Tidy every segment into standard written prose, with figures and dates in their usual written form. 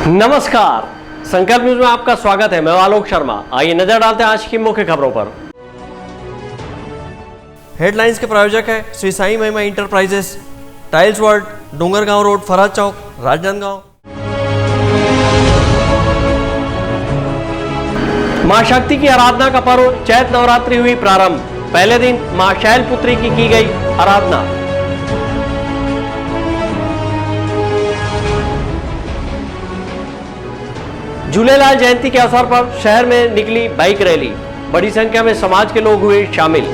नमस्कार, संकल्प न्यूज में आपका स्वागत है। मैं आलोक शर्मा। आइए नजर डालते हैं आज की मुख्य खबरों पर। हेडलाइंस के प्रायोजक है Shri Sai Mahima enterprises, tiles world, Dongargaon road, Faraz Chowk, Rajnandgaon. Maa Shakti की आराधना का पर्व चैत नवरात्रि हुई प्रारंभ। पहले दिन मां शैलपुत्री की गई आराधना। झूलेलाल जयंती के अवसर पर शहर में निकली बाइक रैली। बड़ी संख्या में समाज के लोग हुए शामिल।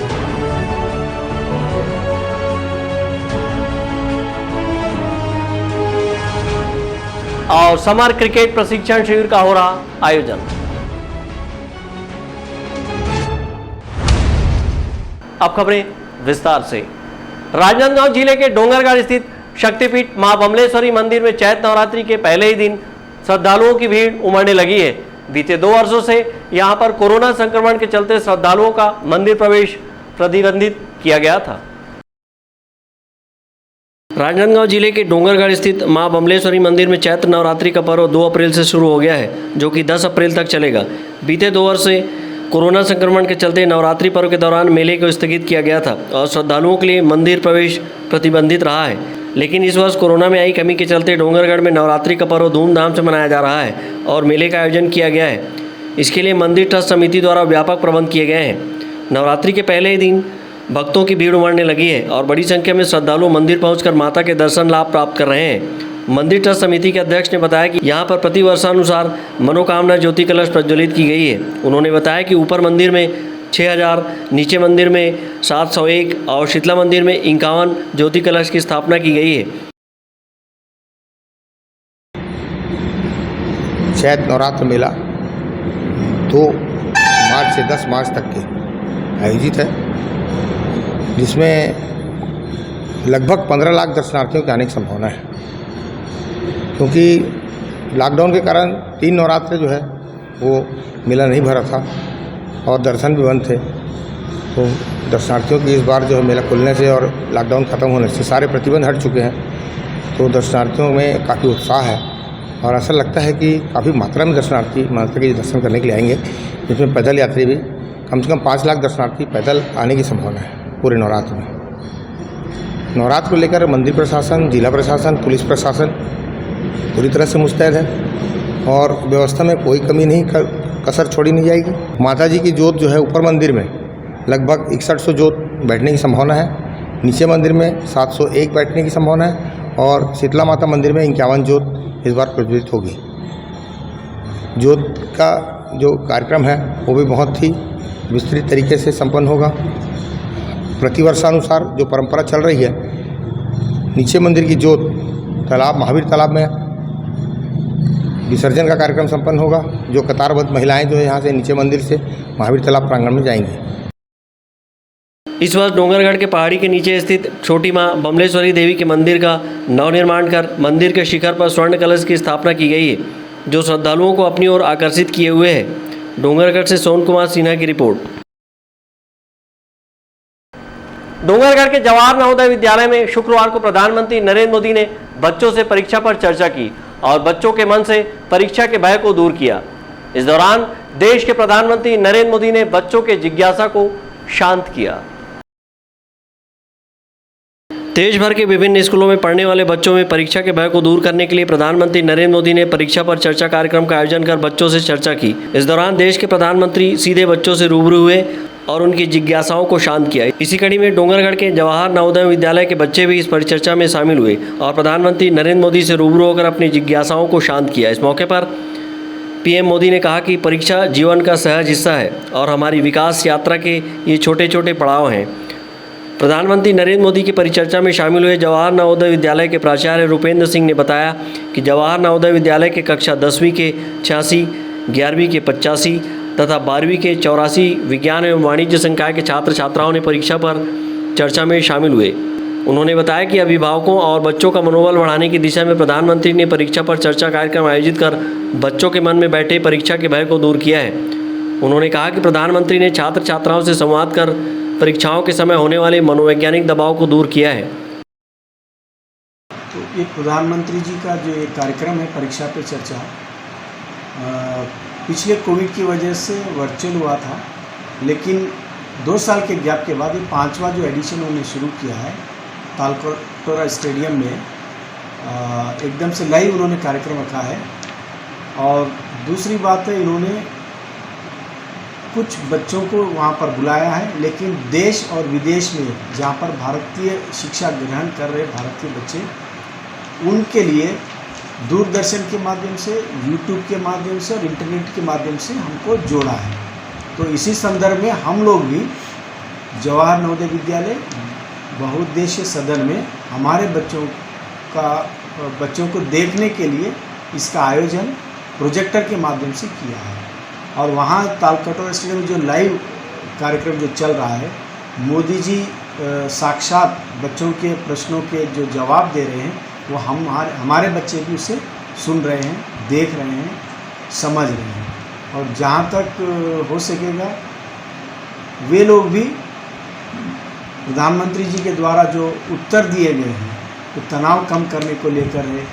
और समर क्रिकेट प्रशिक्षण शिविर का हो रहा आयोजन। अब खबरें विस्तार से। राजनांदगांव जिले के डोंगरगढ़ स्थित शक्तिपीठ मां बमलेश्वरी मंदिर में चैत नवरात्रि के पहले ही दिन श्रद्धालुओं की भीड़ उमड़ने लगी है। बीते 2 वर्षों से यहां पर कोरोना संक्रमण के चलते श्रद्धालुओं का मंदिर प्रवेश प्रतिबंधित किया गया था। राजनांदगांव जिले के डोंगरगढ़ स्थित मां बमलेश्वरी मंदिर में चैत्र नवरात्रि का पर्व 2 अप्रैल से शुरू हो गया है, जो कि 10 अप्रैल तक चलेगा। बीते 2 वर्ष से कोरोना संक्रमण के चलते नवरात्रि पर्व के दौरान मेले को स्थगित किया गया था और श्रद्धालुओं के लिए मंदिर प्रवेश प्रतिबंधित रहा है। लेकिन इस वर्ष कोरोना में आई कमी के चलते डोंगरगढ़ में नवरात्रि का पर्व धूमधाम से मनाया जा रहा है और मेले का आयोजन किया गया है। इसके लिए मंदिर ट्रस्ट समिति द्वारा व्यापक प्रबंध किए गए हैं। नवरात्रि के पहले ही दिन भक्तों की भीड़ उमड़ने लगी है और बड़ी संख्या में श्रद्धालु मंदिर पहुंचकर माता के दर्शन लाभ प्राप्त कर रहे हैं। मंदिर ट्रस्ट समिति के अध्यक्ष ने बताया कि यहाँ पर प्रति वर्षानुसार मनोकामना ज्योति कलश प्रज्वलित की गई है। उन्होंने बताया कि ऊपर मंदिर में 6000, नीचे मंदिर में 701 और शीतला मंदिर में 51 ज्योति कलश की स्थापना की गई है। चैत नवरात्र मेला 2 मार्च से 10 मार्च तक के आयोजित है, जिसमें लगभग 15 लाख दर्शनार्थियों के आने की संभावना है। क्योंकि लॉकडाउन के कारण 3 नवरात्र जो है वो मेला नहीं भरा था और दर्शन भी बंद थे, तो दर्शनार्थियों की इस बार जो है मेला खुलने से और लॉकडाउन ख़त्म होने से सारे प्रतिबंध हट चुके हैं, तो दर्शनार्थियों में काफ़ी उत्साह है और ऐसा लगता है कि काफ़ी मात्रा में दर्शनार्थी माता के दर्शन करने के लिए आएंगे, जिसमें पैदल यात्री भी कम से कम 5 लाख दर्शनार्थी पैदल आने की संभावना है पूरे नवरात्र में। नवरात्र को लेकर मंदिर प्रशासन, जिला प्रशासन, पुलिस प्रशासन पूरी तरह से मुस्तैद है और व्यवस्था में कोई कमी नहीं कसर छोड़ी नहीं जाएगी। माता जी की जोत जो है ऊपर मंदिर में लगभग 6100 जोत बैठने की संभावना है, नीचे मंदिर में 701 बैठने की संभावना है और शीतला माता मंदिर में 51 जोत इस बार प्रज्वलित होगी। जोत का जो कार्यक्रम है वो भी बहुत ही विस्तृत तरीके से संपन्न होगा। प्रतिवर्षानुसार जो परंपरा चल रही है, नीचे मंदिर की जोत तालाब, महावीर तालाब में विसर्जन का कार्यक्रम संपन्न होगा। जो कतारबद्ध महिलाएं जो है यहाँ से नीचे मंदिर से महावीर तालाब प्रांगण में जाएंगी। इस वर्ष डोंगरगढ़ के पहाड़ी के नीचे स्थित छोटी मां बमलेश्वरी देवी के मंदिर का नवनिर्माण कर मंदिर के शिखर पर स्वर्ण कलश की स्थापना की गई है, जो श्रद्धालुओं को अपनी ओर आकर्षित किए हुए है। डोंगरगढ़ से सोन कुमार सिन्हा की रिपोर्ट। डोंगरगढ़ के जवाहर नवोदय विद्यालय में शुक्रवार को प्रधानमंत्री नरेंद्र मोदी ने बच्चों से परीक्षा पर चर्चा की और बच्चों के मन से परीक्षा के भय को दूर किया। इस दौरान देश के प्रधानमंत्री नरेंद्र मोदी ने बच्चों के जिज्ञासा को शांत किया। देश भर के विभिन्न स्कूलों में पढ़ने वाले बच्चों में परीक्षा के भय को दूर करने के लिए प्रधानमंत्री नरेंद्र मोदी ने परीक्षा पर चर्चा कार्यक्रम का आयोजन कर बच्चों से चर्चा की। इस दौरान देश के प्रधानमंत्री सीधे बच्चों से रूबरू हुए और उनकी जिज्ञासाओं को शांत किया। इसी कड़ी में डोंगरगढ़ के जवाहर नवोदय विद्यालय के बच्चे भी इस परिचर्चा में शामिल हुए और प्रधानमंत्री नरेंद्र मोदी से रूबरू होकर अपनी जिज्ञासाओं को शांत किया। इस मौके पर पीएम मोदी ने कहा कि परीक्षा जीवन का सहज हिस्सा है और हमारी विकास यात्रा के ये छोटे छोटे पड़ाव हैं। प्रधानमंत्री नरेंद्र मोदी की परिचर्चा में शामिल हुए जवाहर नवोदय विद्यालय के प्राचार्य रूपेंद्र सिंह ने बताया कि जवाहर नवोदय विद्यालय के कक्षा 10वीं के 86, 11वीं के 85 तथा 12वीं के 84 विज्ञान एवं वाणिज्य संकाय के छात्र छात्राओं ने परीक्षा पर चर्चा में शामिल हुए। उन्होंने बताया कि अभिभावकों और बच्चों का मनोबल बढ़ाने की दिशा में प्रधानमंत्री ने परीक्षा पर चर्चा कार्यक्रम आयोजित कर बच्चों के मन में बैठे परीक्षा के भय को दूर किया है। उन्होंने कहा कि प्रधानमंत्री ने छात्र छात्राओं से संवाद कर परीक्षाओं के समय होने वाले मनोवैज्ञानिक दबाव को दूर किया है। तो ये प्रधानमंत्री जी का जो एक कार्यक्रम है परीक्षा पे चर्चा, पिछले कोविड की वजह से वर्चुअल हुआ था, लेकिन 2 साल के गैप के बाद ये 5वां जो एडिशन उन्होंने शुरू किया है तालकटोरा स्टेडियम में, एकदम से लाइव उन्होंने कार्यक्रम रखा है। और दूसरी बात है, इन्होंने कुछ बच्चों को वहाँ पर बुलाया है, लेकिन देश और विदेश में जहाँ पर भारतीय शिक्षा ग्रहण कर रहे भारतीय बच्चे, उनके लिए दूरदर्शन के माध्यम से, यूट्यूब के माध्यम से और इंटरनेट के माध्यम से हमको जोड़ा है। तो इसी संदर्भ में हम लोग भी जवाहर नवोदय विद्यालय बहुउद्देशीय सदन में हमारे बच्चों को देखने के लिए इसका आयोजन प्रोजेक्टर के माध्यम से किया है। और वहाँ तालकटोरा स्टेडियम में जो लाइव कार्यक्रम जो चल रहा है, मोदी जी साक्षात बच्चों के प्रश्नों के जो जवाब दे रहे हैं, वो हमारे बच्चे भी उसे सुन रहे हैं, देख रहे हैं, समझ रहे हैं। और जहाँ तक हो सकेगा वे लोग भी प्रधानमंत्री जी के द्वारा जो उत्तर दिए गए हैं, तो तनाव कम करने को लेकर है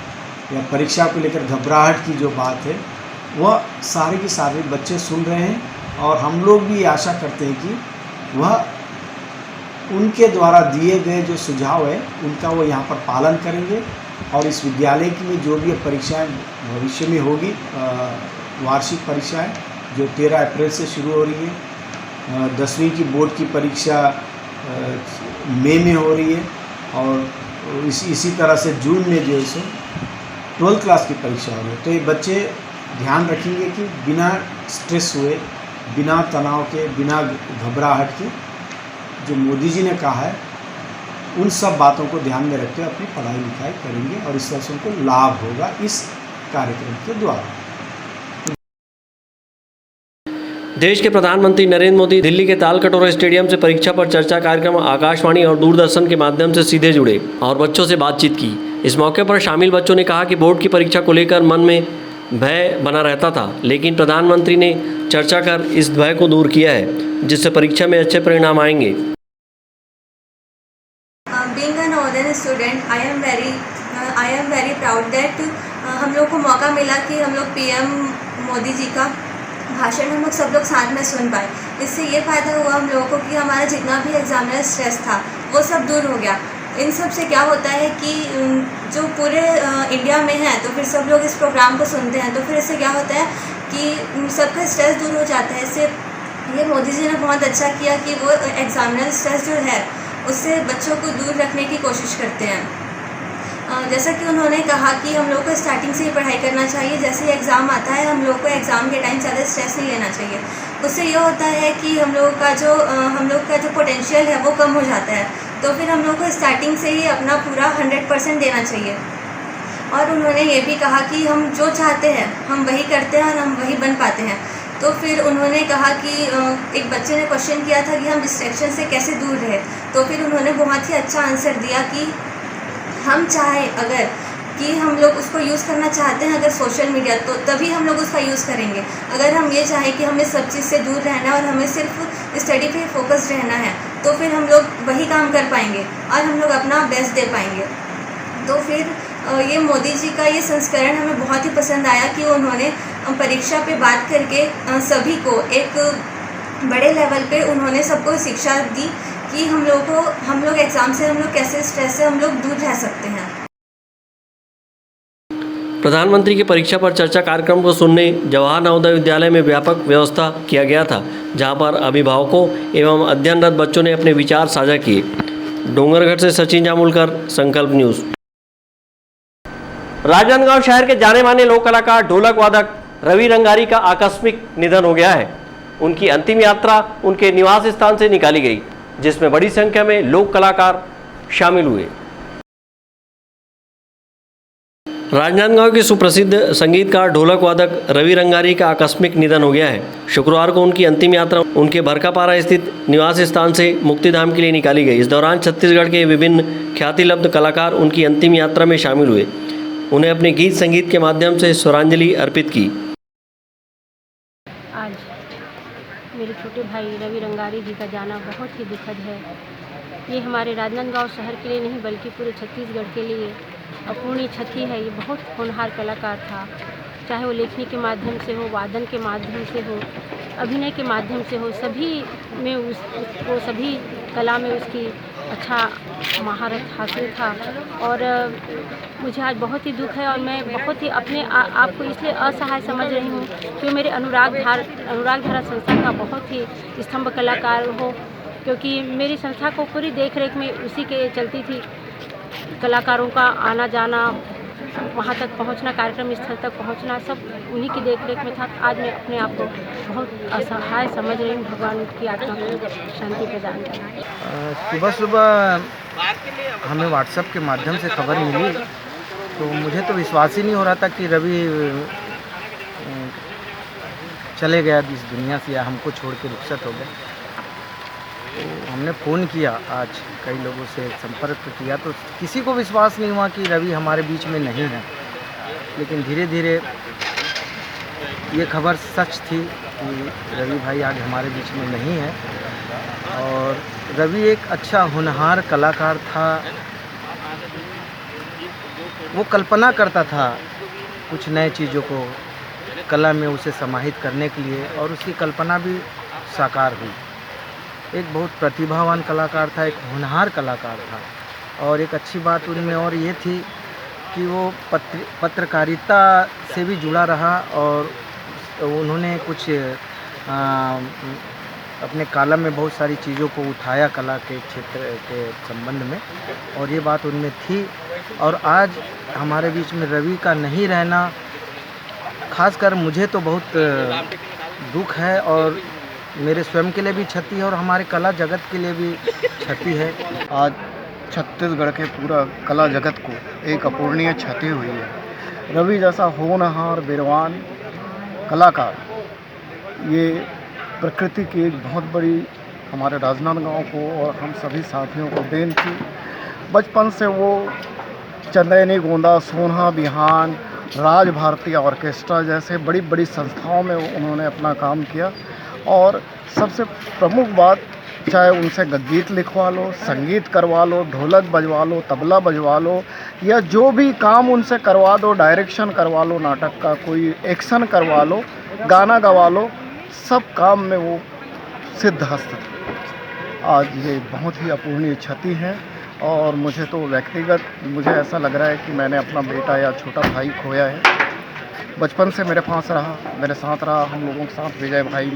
या परीक्षा को लेकर घबराहट की जो बात है, वह सारे के सारे बच्चे सुन रहे हैं। और हम लोग भी आशा करते हैं कि वह उनके द्वारा दिए गए जो सुझाव है उनका वो यहाँ पर पालन करेंगे। और इस विद्यालय की में जो भी परीक्षाएं भविष्य में होगी, वार्षिक परीक्षाएं जो 13 अप्रैल से शुरू हो रही है, 10वीं की बोर्ड की परीक्षा मई में हो रही है, और इसी तरह से जून में जो है 12th क्लास की परीक्षा हो रही है। तो ये बच्चे ध्यान रखेंगे कि बिना स्ट्रेस हुए, बिना तनाव के, बिना घबराहट के, जो मोदी जी ने कहा है उन सब बातों को ध्यान में रखते हुए अपनी पढ़ाई लिखाई करेंगे, और इस तरह से उनको लाभ होगा इस कार्यक्रम के द्वारा। देश के प्रधानमंत्री नरेंद्र मोदी दिल्ली के तालकटोरा स्टेडियम से परीक्षा पर चर्चा कार्यक्रम आकाशवाणी और दूरदर्शन के माध्यम से सीधे जुड़े और बच्चों से बातचीत की। इस मौके पर शामिल बच्चों ने कहा कि बोर्ड की परीक्षा को लेकर मन में भय बना रहता था, लेकिन प्रधानमंत्री ने चर्चा कर इस भय को दूर किया है, जिससे परीक्षा में अच्छे परिणाम आएंगे। Being a Northern student, I am very proud that हम लोग को मौका मिला कि हम लोग PM मोदी जी का भाषण हम लोग सब लोग साथ में सुन पाए। इससे ये फ़ायदा हुआ हम लोगों को कि हमारा जितना भी एग्जामिनर स्ट्रेस था वो सब दूर हो गया। इन सब से क्या होता है कि जो पूरे इंडिया में है, तो फिर सब लोग इस प्रोग्राम को सुनते हैं, तो फिर इससे क्या होता है कि सबका स्ट्रेस दूर हो जाता है। इससे ये मोदी जी ने बहुत अच्छा किया कि वो एग्जामिनर स्ट्रेस जो है उससे बच्चों को दूर रखने की कोशिश करते हैं। जैसा कि उन्होंने कहा कि हम लोग को स्टार्टिंग से ही पढ़ाई करना चाहिए, जैसे ही एग्ज़ाम आता है हम लोग को एग्ज़ाम के टाइम ज़्यादा स्ट्रेस नहीं लेना चाहिए। उससे ये होता है कि हम लोग का जो पोटेंशियल है वो कम हो जाता है, तो फिर हम लोग को स्टार्टिंग से ही अपना पूरा 100% देना चाहिए। और उन्होंने ये भी कहा कि हम जो चाहते हैं हम वही करते हैं और हम वही बन पाते हैं। तो फिर उन्होंने कहा कि एक बच्चे ने क्वेश्चन किया था कि हम डिस्ट्रैक्शन से कैसे दूर रहे, तो फिर उन्होंने बहुत ही अच्छा आंसर दिया कि हम चाहें अगर कि हम लोग उसको यूज़ करना चाहते हैं अगर सोशल मीडिया, तो तभी हम लोग उसका यूज़ करेंगे। अगर हम ये चाहें कि हमें सब चीज़ से दूर रहना है और हमें सिर्फ स्टडी पे फोकस रहना है, तो फिर हम लोग वही काम कर पाएंगे और हम लोग अपना बेस्ट दे पाएंगे। तो फिर ये मोदी जी का ये संस्करण हमें बहुत ही पसंद आया कि उन्होंने परीक्षा पे बात करके सभी को एक बड़े लेवल पे उन्होंने सबको शिक्षा दी कि हम लोग एग्ज़ाम से हम लोग कैसे स्ट्रेस से हम लोग दूर रह सकते हैं। प्रधानमंत्री की परीक्षा पर चर्चा कार्यक्रम को सुनने जवाहर नवोदय विद्यालय में व्यापक व्यवस्था किया गया था, जहां पर अभिभावकों एवं अध्ययनरत बच्चों ने अपने विचार साझा किए। डोंगरगढ़ से सचिन जामुलकर, संकल्प न्यूज़। राजनांदगांव शहर के जाने माने लोक कलाकार ढोलक वादक रवि रंगारी का आकस्मिक निधन हो गया है। उनकी अंतिम यात्रा उनके निवास स्थान से निकाली गई, जिसमें बड़ी संख्या में लोक कलाकार शामिल हुए। राजनांदगांव के सुप्रसिद्ध संगीतकार ढोलक वादक रवि रंगारी का आकस्मिक निधन हो गया है। शुक्रवार को उनकी अंतिम यात्रा उनके भरकापारा स्थित निवास स्थान से मुक्तिधाम के लिए निकाली गई। इस दौरान छत्तीसगढ़ के विभिन्न ख्यातिलब्ध कलाकार उनकी अंतिम यात्रा में शामिल हुए, उन्हें अपने गीत संगीत के माध्यम से श्रद्धांजलि अर्पित की। आज मेरे छोटे भाई रवि रंगारी जी का जाना बहुत ही दुखद है। ये हमारे राजनांदगांव शहर के लिए नहीं बल्कि पूरे छत्तीसगढ़ के लिए अपूर्णीय क्षति है। ये बहुत होनहार कलाकार था, चाहे वो लेखनी के माध्यम से हो, वादन के माध्यम से हो, अभिनय के माध्यम से हो, सभी में उसको सभी कला में उसकी अच्छा महारत हासिल था। और मुझे आज बहुत ही दुख है और मैं बहुत ही अपने आप को इसलिए असहाय समझ रही हूँ कि मेरे अनुराग धारा संस्था का बहुत ही स्तंभ कलाकार हो, क्योंकि मेरी संस्था को पूरी देखरेख में उसी के चलती थी। कलाकारों का आना जाना, वहाँ तक पहुँचना, कार्यक्रम स्थल तक पहुँचना, सब उन्हीं की देखरेख में था। आज मैं अपने आप को बहुत असहाय समझ रही हूँ। भगवान की आत्मा को शांति प्रदान करें। सुबह हमें व्हाट्सएप के माध्यम से खबर मिली तो मुझे तो विश्वास ही नहीं हो रहा था कि रवि चले गया इस दुनिया से या हमको छोड़ के रुखसत हो गए। तो हमने फ़ोन किया, आज कई लोगों से संपर्क किया तो किसी को विश्वास नहीं हुआ कि रवि हमारे बीच में नहीं है। लेकिन धीरे धीरे ये खबर सच थी कि रवि भाई आज हमारे बीच में नहीं है। और रवि एक अच्छा होनहार कलाकार था। वो कल्पना करता था कुछ नए चीज़ों को कला में उसे समाहित करने के लिए, और उसकी कल्पना भी साकार हुई। एक बहुत प्रतिभावान कलाकार था, एक होनहार कलाकार था। और एक अच्छी बात उनमें और ये थी कि वो पत्रकारिता से भी जुड़ा रहा और उन्होंने कुछ अपने कालम में बहुत सारी चीज़ों को उठाया कला के क्षेत्र के संबंध में, और ये बात उनमें थी। और आज हमारे बीच में रवि का नहीं रहना खासकर मुझे तो बहुत दुख है, और मेरे स्वयं के लिए भी क्षति है और हमारे कला जगत के लिए भी क्षति है। आज छत्तीसगढ़ के पूरा कला जगत को एक अपूर्णीय क्षति हुई है। रवि जैसा होनहार वीरवान कलाकार, ये प्रकृति की एक बहुत बड़ी हमारे राजनांदगांव को और हम सभी साथियों को देन थी। बचपन से वो चंदैनी गोंदा, सोनहा बिहान, राज भारती ऑर्केस्ट्रा जैसे बड़ी बड़ी संस्थाओं में उन्होंने अपना काम किया। और सबसे प्रमुख बात, चाहे उनसे गीत लिखवा लो, संगीत करवा लो, ढोलक बजवा लो, तबला बजवा लो, या जो भी काम उनसे करवा दो, डायरेक्शन करवा लो, नाटक का कोई एक्शन करवा लो, गाना गवा लो, सब काम में वो सिद्धहस्त थे। आज ये बहुत ही अपूर्णीय क्षति है और मुझे तो व्यक्तिगत मुझे ऐसा लग रहा है कि मैंने अपना बेटा या छोटा भाई खोया है। बचपन से मेरे पास रहा, मेरे साथ रहा, हम लोगों के साथ विजय भाई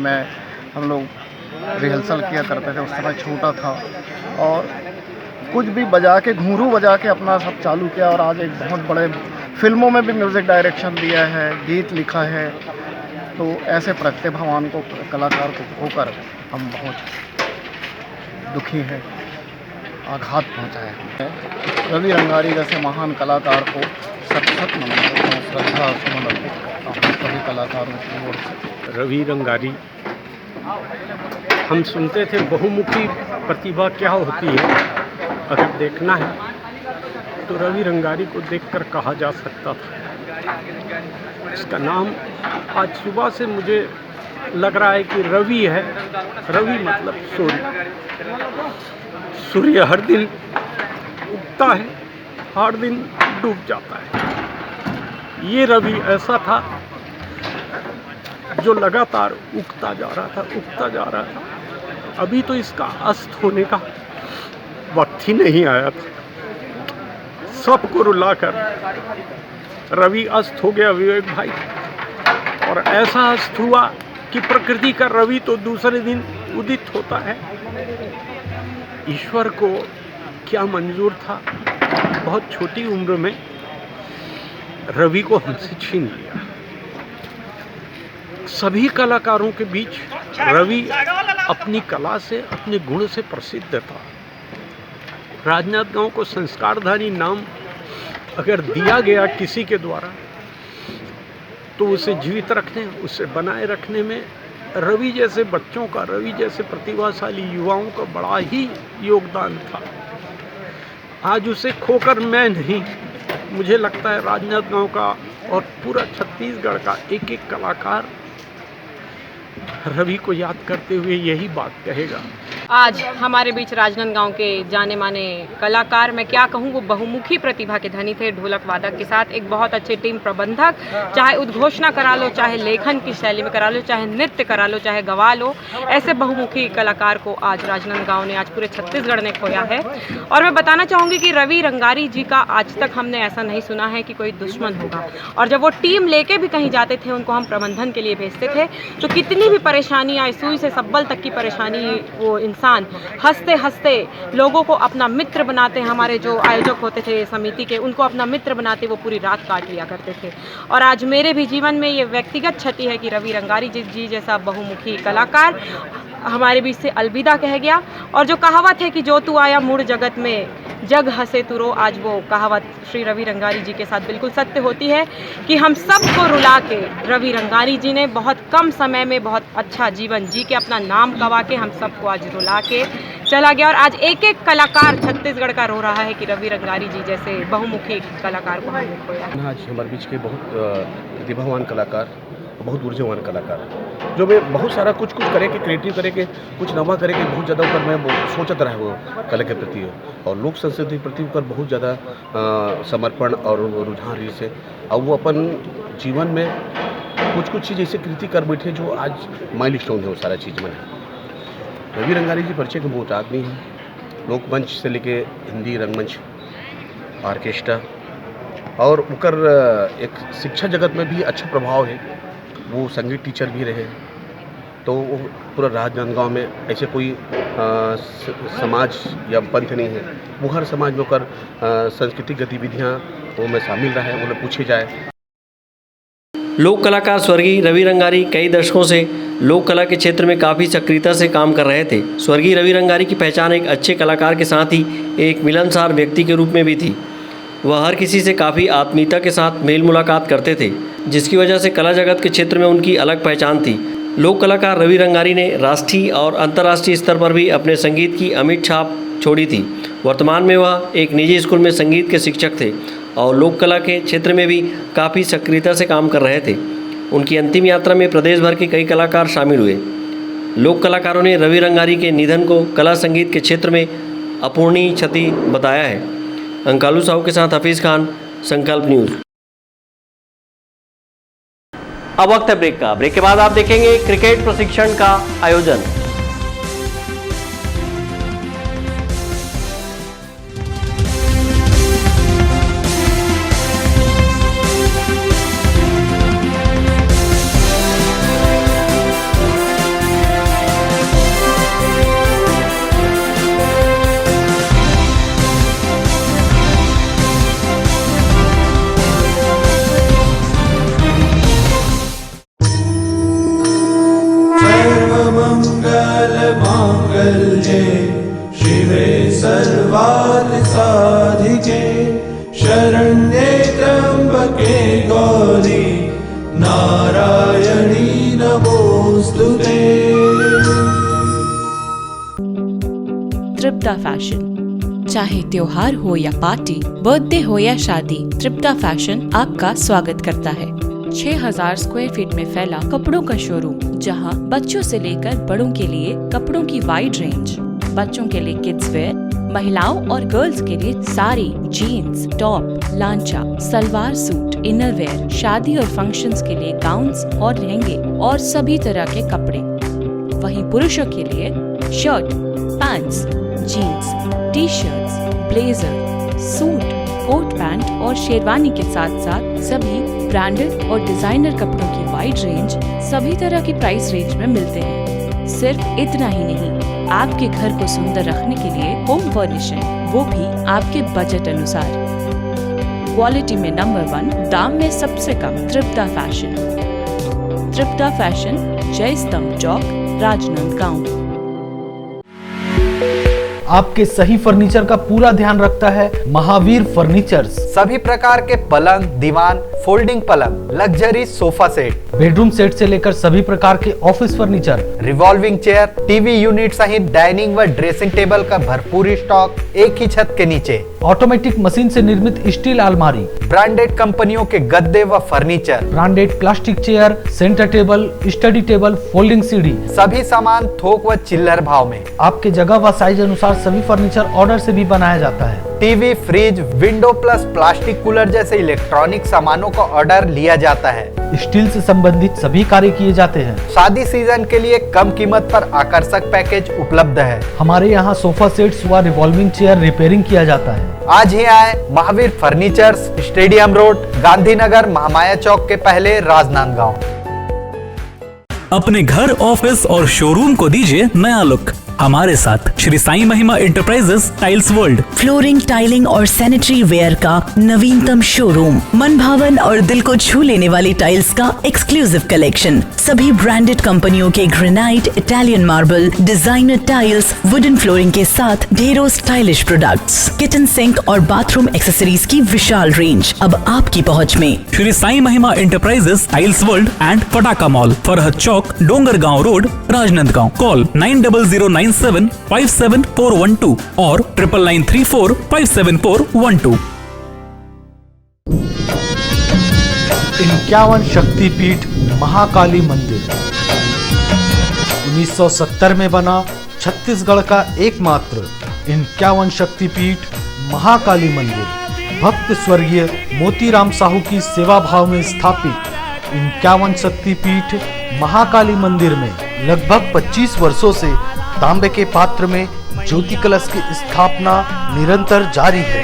हम लोग रिहर्सल किया करते थे, उस समय छोटा था, और कुछ भी बजा के, घुंघरू बजा के अपना सब चालू किया। और आज एक बहुत बड़े फिल्मों में भी म्यूज़िक डायरेक्शन दिया है, गीत लिखा है। तो ऐसे प्रतिभावान को, कलाकार को खोकर हम बहुत दुखी हैं, आघात पहुंचाया है। रवि रंगारी जैसे महान कलाकार को सत नमन करता हूँ, श्रद्धा सुमन अर्पित करता हूँ सभी कलाकारों की ओर से। रवि रंगारी, हम सुनते थे बहुमुखी प्रतिभा क्या होती है, अगर देखना है तो रवि रंगारी को देखकर कहा जा सकता था। इसका नाम आज सुबह से मुझे लग रहा है कि रवि है। रवि मतलब सूर्य। सूर्य हर दिन उगता है, हर दिन डूब जाता है। ये रवि ऐसा था जो लगातार उगता जा रहा था। अभी तो इसका अस्त होने का वक्त ही नहीं आया था। सबको रुलाकर रवि अस्त हो गया विवेक भाई, और ऐसा अस्त हुआ कि प्रकृति का रवि तो दूसरे दिन उदित होता है। ईश्वर को क्या मंजूर था, बहुत छोटी उम्र में रवि को हमसे छीन लिया। सभी कलाकारों के बीच रवि अपनी कला से, अपने गुण से प्रसिद्ध था। राजनांदगांव को संस्कारधानी नाम अगर दिया गया किसी के द्वारा, तो उसे जीवित रखने, उसे बनाए रखने में रवि जैसे बच्चों का, रवि जैसे प्रतिभाशाली युवाओं का बड़ा ही योगदान था। आज उसे खोकर मैं नहीं, मुझे लगता है राजनांदगांव का और पूरा छत्तीसगढ़ का एक एक कलाकार रवि को याद करते हुए यही बात कहेगा। आज हमारे बीच राजनांदगांव के जाने माने कलाकार, मैं क्या कहूँ, वो बहुमुखी प्रतिभा के धनी थे। ढोलक वादक के साथ एक बहुत अच्छे टीम प्रबंधक, चाहे उद्घोषणा करा लो, चाहे लेखन की शैली में करा लो, चाहे नृत्य करा लो, चाहे गवा लो, ऐसे बहुमुखी कलाकार को आज राजनांदगांव ने, आज पूरे छत्तीसगढ़ ने खोया है। और मैं बताना चाहूँगी कि रवि रंगारी जी का आज तक हमने ऐसा नहीं सुना है कि कोई दुश्मन होगा। और जब वो टीम लेके भी कहीं जाते थे, उनको हम प्रबंधन के लिए भेजते थे, तो कितनी भी परेशानी आए, सुई से सब्बल तक की परेशानी, वो इंसान हंसते हंसते लोगों को अपना मित्र बनाते। हमारे जो आयोजक होते थे समिति के, उनको अपना मित्र बनाते, वो पूरी रात काट लिया करते थे। और आज मेरे भी जीवन में ये व्यक्तिगत क्षति है कि रवि रंगारी जी जैसा बहुमुखी कलाकार हमारे बीच से अलविदा कह गया। और जो कहावत है कि जो तू आया मुड़ जगत में, जग हंसे तू रो, आज वो कहावत श्री रवि रंगारी जी के साथ बिल्कुल सत्य होती है कि हम सबको रुला के रवि रंगारी जी ने बहुत कम समय में बहुत अच्छा जीवन जी के, अपना नाम कमा के हम सबको आज रुला के चला गया। और आज एक एक कलाकार छत्तीसगढ़ का रो रहा है कि रवि रंगारी जी जैसे बहुमुखी कलाकार को हमने खोया। आज हमारे बीच के बहुत प्रतिभावान कलाकार, बहुत ऊर्जावान कलाकार, जो मैं बहुत सारा कुछ करे के क्रिएटिव करे के कुछ नवा करे के बहुत ज़्यादा ऊपर मैं सोचत रहा वो कला के प्रति और लोक संस्कृति के प्रति ऊपर बहुत ज़्यादा समर्पण और रुझान रही से। और वो अपन जीवन में कुछ चीज़ ऐसे कृति कर बैठे जो आज माइलस्टोन है वो सारा चीज़ में है। रवि रंगारी जी परिचय के बहुत आदमी हैं, लोकमंच से लेके हिंदी रंगमंच, ऑर्केस्ट्रा और उनकर एक शिक्षा जगत में भी अच्छा प्रभाव है। वो संगीत टीचर भी रहे, तो वो पूरा राजनांदगांव में ऐसे कोई समाज या पंथ नहीं है, वो हर समाज में होकर सांस्कृतिक गतिविधियाँ वो में शामिल रहा है, उन्हें पूछे जाए। लोक कलाकार स्वर्गीय रवि रंगारी कई दशकों से लोक कला के क्षेत्र में काफ़ी सक्रियता से काम कर रहे थे। स्वर्गीय रवि रंगारी की पहचान एक अच्छे कलाकार के साथ ही एक मिलनसार व्यक्ति के रूप में भी थी। वह हर किसी से काफ़ी आत्मीयता के साथ मेल मुलाकात करते थे, जिसकी वजह से कला जगत के क्षेत्र में उनकी अलग पहचान थी। लोक कलाकार रवि रंगारी ने राष्ट्रीय और अंतर्राष्ट्रीय स्तर पर भी अपने संगीत की अमिट छाप छोड़ी थी। वर्तमान में वह एक निजी स्कूल में संगीत के शिक्षक थे और लोक कला के क्षेत्र में भी काफ़ी सक्रियता से काम कर रहे थे। उनकी अंतिम यात्रा में प्रदेश भर के कई कलाकार शामिल हुए। लोक कलाकारों ने रवि रंगारी के निधन को कला संगीत के क्षेत्र में अपूर्णीय क्षति बताया है। अंकालू साहू के साथ हफीज़ खान, संकल्प न्यूज़। अब वक्त है ब्रेक का। ब्रेक के बाद आप देखेंगे क्रिकेट प्रशिक्षण का आयोजन। शिवे सर्वार्थ साधिके शरण्ये त्र्यंबके गौरी नारायणी नमोस्तुते। तृप्ता फैशन, चाहे त्योहार हो या पार्टी, बर्थडे हो या शादी, तृप्ता फैशन आपका स्वागत करता है। 6000 स्क्वायर फीट में फैला कपड़ों का शोरूम, जहां बच्चों से लेकर बड़ों के लिए कपड़ों की वाइड रेंज। बच्चों के लिए किड्स वेयर, महिलाओं और गर्ल्स के लिए sari, jeans, top, lancha, salwar suit, inner wear, शादी और फंक्शंस के लिए गाउन्स और लहंगे और सभी तरह के कपड़े। वहीं पुरुषों के लिए shirt, pants, jeans, T shirts, blazer, suit, coat pant और शेरवानी के साथ साथ सभी ब्रांडेड और डिजाइनर कपड़ों की वाइड रेंज सभी तरह की प्राइस रेंज में मिलते हैं। सिर्फ इतना ही नहीं, आपके घर को सुंदर रखने के लिए होम फर्निशिंग, वो भी आपके बजट अनुसार। क्वालिटी में नंबर 1, दाम में सबसे कम। तृप्ता फैशन। तृप्ता फैशन, जय स्तंभ चौक, राजनांदगांव। आपके सही फर्नीचर का पूरा ध्यान रखता है महावीर फर्नीचर्स। सभी प्रकार के पलंग, दीवान, फोल्डिंग पलंग, luxury sofa set, bedroom set से लेकर सभी प्रकार के office furniture, revolving chair, TV unit सहित डाइनिंग व ड्रेसिंग टेबल का भरपूर स्टॉक एक ही छत के नीचे। ऑटोमेटिक मशीन से निर्मित स्टील अलमारी, ब्रांडेड कंपनियों के गद्दे व furniture, branded plastic chair, centre table, study table, folding सीढ़ी, सभी सामान थोक व चिल्लर भाव में। आपके जगह व साइज अनुसार सभी फर्नीचर ऑर्डर से भी बनाया जाता है। TV, fridge, window plus plastic cooler जैसे इलेक्ट्रॉनिक सामानों का ऑर्डर लिया जाता है। स्टील से संबंधित सभी कार्य किए जाते हैं। शादी सीजन के लिए कम कीमत पर आकर्षक पैकेज उपलब्ध है। हमारे यहाँ सोफा सेट्स व रिवॉल्विंग चेयर रिपेयरिंग किया जाता है। आज ही आए Mahavir furnitures, stadium road, Gandhinagar, Mahamaya Chowk के पहले, राजनांदगांव। अपने घर, ऑफिस और शोरूम को दीजिए नया लुक हमारे साथ Shri Sai Mahima enterprises tiles world. Flooring, tiling और सैनिटरी वेयर का नवीनतम शोरूम, मन भावन और दिल को छू लेने वाली टाइल्स का एक्सक्लूसिव कलेक्शन, सभी ब्रांडेड कंपनियों के granite, Italian marble, designer tiles, wooden flooring के साथ ढेरों स्टाइलिश प्रोडक्ट्स, किचन सिंक और बाथरूम एक्सेसरीज की विशाल रेंज अब आपकी पहुंच में। Shri Sai Mahima enterprises tiles world and Pataka mall, Farhad Chowk, Dongargaon road, Rajnandgaon. Call 9009757412 और 9994574112। 51 शक्तिपीठ महाकाली मंदिर 1970 में बना छत्तीसगढ़ का एकमात्र 51 शक्तिपीठ महाकाली मंदिर भक्त स्वर्गीय मोतीराम साहू की सेवा भाव में स्थापित 51 शक्तिपीठ महाकाली मंदिर में लगभग 25 वर्षों से तांबे के पात्र में ज्योति कलश की स्थापना निरंतर जारी है।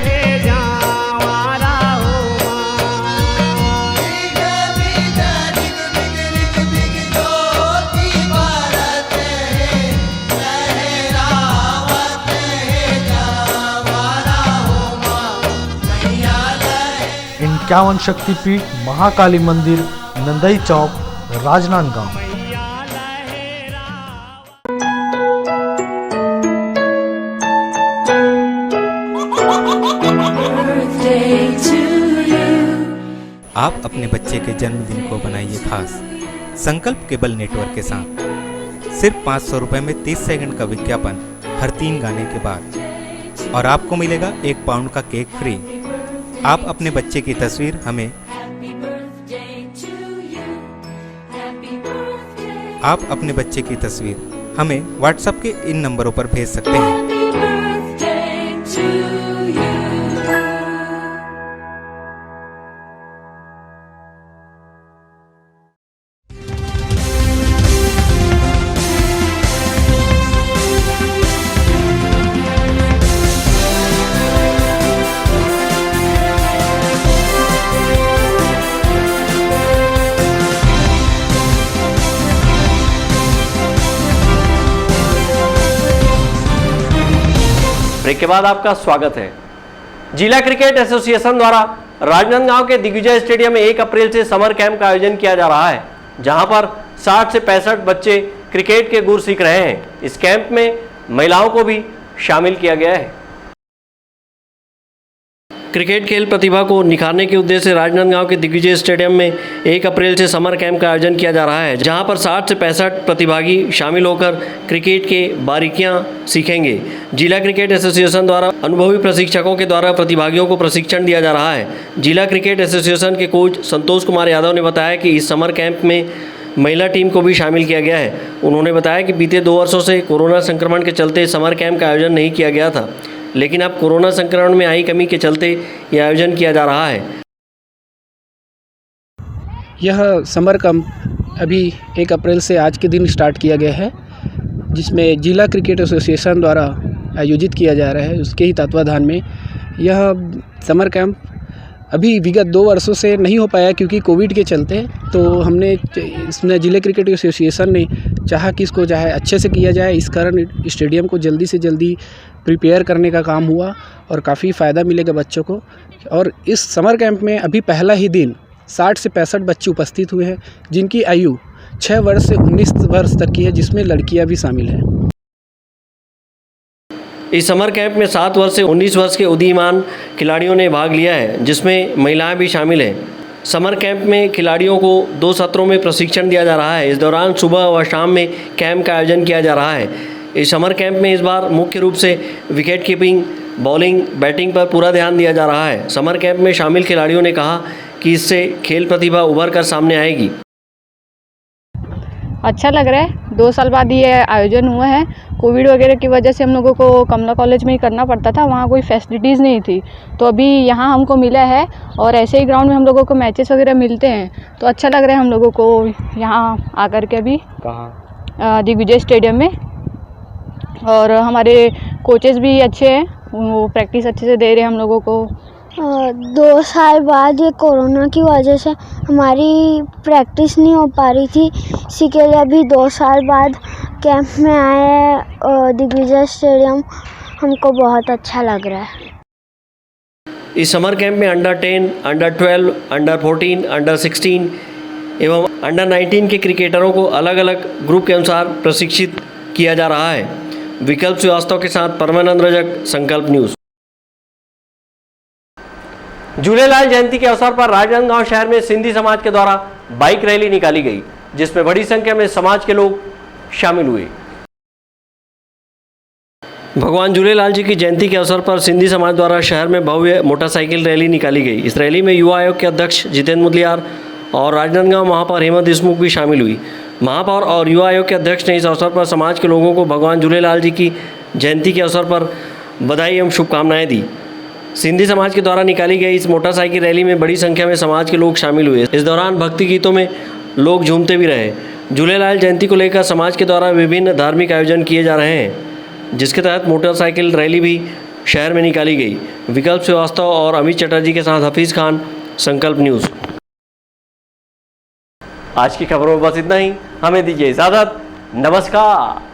इक्यावन शक्तिपीठ महाकाली मंदिर, नंदई चौक, राजनांदगांव। आप अपने बच्चे के जन्मदिन को बनाइए खास संकल्प केबल नेटवर्क के साथ। सिर्फ 500 रुपये में 30 सेकंड का विज्ञापन हर 3 गाने के बाद, और आपको मिलेगा 1 पाउंड का केक फ्री। आप अपने बच्चे की तस्वीर हमें व्हाट्सएप के इन नंबरों पर भेज सकते हैं। ब्रेक के बाद आपका स्वागत है। जिला क्रिकेट एसोसिएशन द्वारा राजनांदगांव के दिग्विजय स्टेडियम में 1 अप्रैल से समर कैंप का आयोजन किया जा रहा है, जहां पर 60 से 65 बच्चे क्रिकेट के गुर सीख रहे हैं। इस कैंप में महिलाओं को भी शामिल किया गया है। क्रिकेट खेल प्रतिभा को निखारने के उद्देश्य से राजनांदगांव के दिग्विजय स्टेडियम में 1 अप्रैल से समर कैंप का आयोजन किया जा रहा है, जहां पर 60 से 65 प्रतिभागी शामिल होकर क्रिकेट के बारीकियां सीखेंगे। जिला क्रिकेट एसोसिएशन द्वारा अनुभवी प्रशिक्षकों के द्वारा प्रतिभागियों को प्रशिक्षण दिया जा रहा है। जिला क्रिकेट एसोसिएशन के कोच संतोष कुमार यादव ने बताया कि इस समर कैंप में महिला टीम को भी शामिल किया गया है। उन्होंने बताया कि बीते 2 वर्षों से कोरोना संक्रमण के चलते समर कैंप का आयोजन नहीं किया गया था, लेकिन अब कोरोना संक्रमण में आई कमी के चलते यह आयोजन किया जा रहा है। यह समर कैंप अभी 1 अप्रैल से आज के दिन स्टार्ट किया गया है, जिसमें जिला क्रिकेट एसोसिएशन द्वारा आयोजित किया जा रहा है। उसके ही तत्वाधान में यह समर कैंप अभी विगत 2 वर्षों से नहीं हो पाया क्योंकि कोविड के चलते, तो हमने इसमें जिला क्रिकेट एसोसिएशन ने चाहा कि इसको चाहे अच्छे से किया जाए। इस कारण स्टेडियम को जल्दी से जल्दी प्रिपेयर करने का काम हुआ और काफ़ी फ़ायदा मिलेगा बच्चों को। और इस समर कैंप में अभी पहला ही दिन 60 से 65 बच्चे उपस्थित हुए हैं, जिनकी आयु 6 वर्ष से 19 वर्ष तक की है, जिसमें लड़कियां भी शामिल हैं। इस समर कैंप में 7 वर्ष से 19 वर्ष के उदीयमान खिलाड़ियों ने भाग लिया है, जिसमें महिलाएं भी शामिल हैं। समर कैंप में खिलाड़ियों को 2 सत्रों में प्रशिक्षण दिया जा रहा है। इस दौरान सुबह व शाम में कैंप का आयोजन किया जा रहा है। इस समर कैंप में इस बार मुख्य रूप से विकेट कीपिंग, बॉलिंग बैटिंग पर पूरा ध्यान दिया जा रहा है। समर कैंप में शामिल खिलाड़ियों ने कहा कि इससे खेल प्रतिभा उभर कर सामने आएगी। अच्छा लग रहा है, 2 साल बाद ये आयोजन हुआ है। कोविड वगैरह की वजह से हम लोगों को कमला कॉलेज में ही करना पड़ता था, वहाँ कोई फैसिलिटीज़ नहीं थी, तो अभी यहाँ हमको मिला है और ऐसे ही ग्राउंड में हम लोगों को मैचेस वगैरह मिलते हैं, तो अच्छा लग रहा है हम लोगों को यहाँ आकर के। अभी कहाँ? दिग्विजय स्टेडियम में। और हमारे कोचेस भी अच्छे हैं, वो प्रैक्टिस अच्छे से दे रहे हैं हम लोगों को। 2 साल बाद ये कोरोना की वजह से हमारी प्रैक्टिस नहीं हो पा रही थी, इसी के लिए अभी 2 साल बाद कैंप में आए हैं दिग्विजय स्टेडियम। हमको बहुत अच्छा लग रहा है। इस समर कैंप में अंडर 10, अंडर 12, अंडर 14, अंडर 16 एवं अंडर 19 के क्रिकेटरों को अलग अलग ग्रुप के अनुसार प्रशिक्षित किया जा रहा है। विकल्प श्रीवास्तव के साथ परमानंद रजक, संकल्प न्यूज़। झूलेलाल जयंती के अवसर पर राजनांदगांव शहर में सिंधी समाज के द्वारा बाइक रैली निकाली गई, जिसमें बड़ी संख्या में समाज के लोग शामिल हुए। भगवान झूलेलाल जी की जयंती के अवसर पर सिंधी समाज द्वारा शहर में भव्य मोटरसाइकिल रैली निकाली गई। इस रैली में युवा आयोग के अध्यक्ष जितेंद्र मुदलियार और राजनांदगांव महापौर हेमंत देशमुख भी शामिल हुई। महापौर और युवा आयोग के अध्यक्ष ने इस अवसर पर समाज के लोगों को भगवान झूलेलाल जी की जयंती के अवसर पर बधाई एवं शुभकामनाएं दी। सिंधी समाज के द्वारा निकाली गई इस मोटरसाइकिल रैली में बड़ी संख्या में समाज के लोग शामिल हुए। इस दौरान भक्ति गीतों में लोग झूमते भी रहे। झूलेलाल जयंती को लेकर समाज के द्वारा विभिन्न धार्मिक आयोजन किए जा रहे हैं, जिसके तहत मोटरसाइकिल रैली भी शहर में निकाली गई। विकल्प श्रीवास्तव और अमित चटर्जी के साथ हफीज़ खान, संकल्प न्यूज़। आज की खबरों में बस इतना ही। हमें दीजिए इजाज़त। नमस्कार।